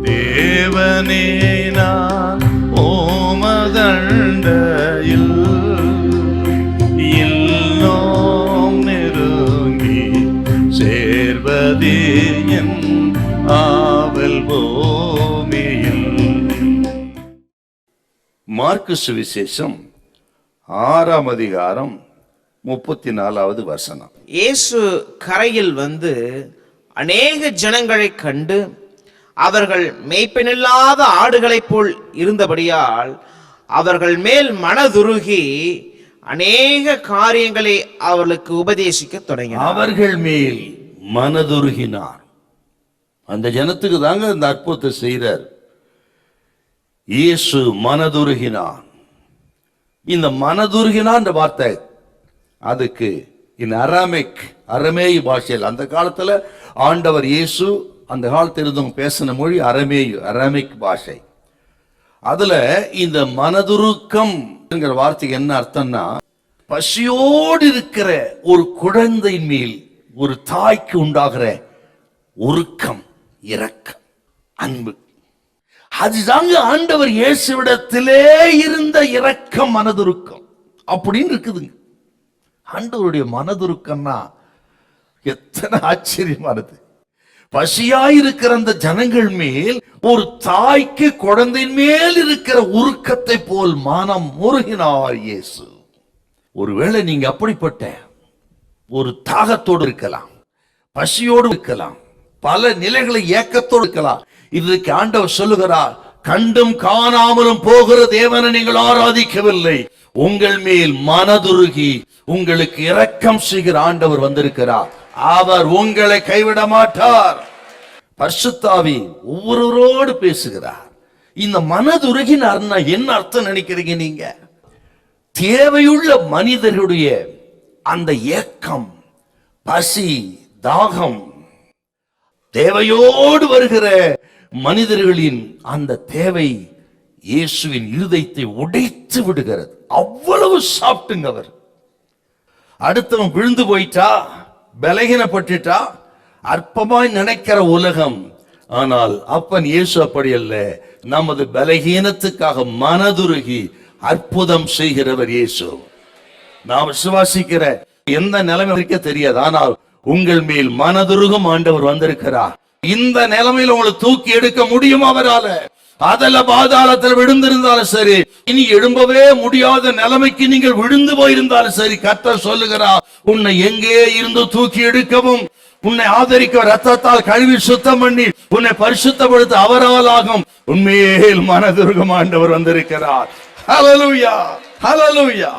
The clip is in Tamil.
தேவனே நான் ஓமதண்டையில் இன்னும் நெருங்கி சேர்வதே என் ஆவல் பூமியில். மார்க்கு சுவிசேஷம் 6ஆம் அதிகாரம் 34வது வசனம். இயேசு கரையில் வந்து அநேக ஜனங்களை கண்டு அவர்கள் மேய்ப்பனில்லாத ஆடுகளைப் போல் இருந்தபடியால் அவர்கள் மேல் மனதுருகி அநேக காரியங்களை அவர்களுக்கு உபதேசிக்க தொடங்கினார். அவர்கள் மேல் மனதுருகினார். அந்த ஜனத்துக்கு தாங்க இந்த அற்புதத்தை செய்கிறார். இயேசு மனதுருகினார். இந்த மனதுருகினார் என்ற வார்த்தை அதுக்கு இந்த அரமேய பாஷையில் அந்த காலத்துல ஆண்டவர் இயேசு அந்த காலத்தில் இருந்தவங்க பேசின மொழி அரமிக் பாஷை. அதுல இந்த மனதுருக்கம் என்கிற வார்த்தைக்கு என்ன அர்த்தம்னா, பசியோடு இருக்கிற ஒரு குழந்தையின் மேல் ஒரு தாய்க்கு உண்டாகிற உருக்கம், இரக்கம், அன்பு. அதுதாங்க ஆண்டவர் இயேசுவிடத்திலே இருந்த இரக்கம், மனதுருக்கம் அப்படின்னு இருக்குதுங்க. ஆண்டவருடைய மனதுருக்கம்னா எத்தனை ஆச்சரியமானது. பசியாயிருக்கிற அந்த ஜனங்கள் மேல் ஒரு தாய்க்கு குழந்தையின் மேல் இருக்கிற உருக்கத்தை போல் மனம் முருகினார் இயேசு. ஒருவேளை நீங்க அப்படிப்பட்ட ஒரு தாகத்தோடு இருக்கலாம், பசியோடு இருக்கலாம், பல நிலைகளை ஏக்கத்தோடு இருக்கலாம். இதுக்கு ஆண்டவர் சொல்லுகிறார், கண்டும் காணாமலும் போகிற தேவனை நீங்கள் ஆராதிக்கவில்லை, உங்கள் மேல் மனதுருகி உங்களுக்கு இரக்கம் செய்கிற ஆண்டவர் வந்திருக்கிறார். அவர் உங்களை கைவிட மாட்டார். பரிசுத்த ஆவி ஒவ்வொருவரோடு பேசுகிறார். இந்த மனதுருகினார்னா என்ன அர்த்தம் நினைக்கிறீங்க நீங்க? தேவையுள்ள மனிதருடைய அந்த ஏக்கம், பசி, தாகம், தேவையோடு வருகிற மனிதர்களின் அந்த தேவை இயேசுவின் இருதயத்தை உடைத்து விடுகிறது. அவ்வளவு சாப்பிட்டுங்க அவர். அடுத்தவன் விழுந்து போயிட்டா, பலகீனப்பட்டுட்டா, அற்பமாய் நினைக்கிற உலகம். ஆனால் அப்பன் இயேசு அப்படி அல்ல. நமது பலகீனத்துக்காக மனதுருகி அற்புதம் செய்கிறவர் இயேசு. நாம் விசுவாசிக்கிற எந்த நிலைமை இருக்க தெரியாது, ஆனால் உங்கள் மேல் மனதுருகும் ஆண்டவர் வந்திருக்கிறார். இந்த நிலைமையில் உங்களை தூக்கி எடுக்க முடியும் அவரால. அதல பாதாளத்தில் விழுந்திருந்தாலும் சரி, இனி எழும்பவே முடியாத நிலைமைக்கு நீங்கள் விழுந்து போயிருந்தாலும் சரி, கர்த்தர் சொல்லுகிறார், உன்னை எங்கே இருந்து தூக்கி எடுக்கவும், உன்னை ஆதரிக்க ரத்தத்தால் கழுவி சுத்தம் பண்ணி உன்னை பரிசுத்தப்படுத்த அவரால் ஆகும். உண்மையில் மனதுருகும் ஆண்டவர் வந்திருக்கிறார். ஹல்லேலூயா, ஹல்லேலூயா.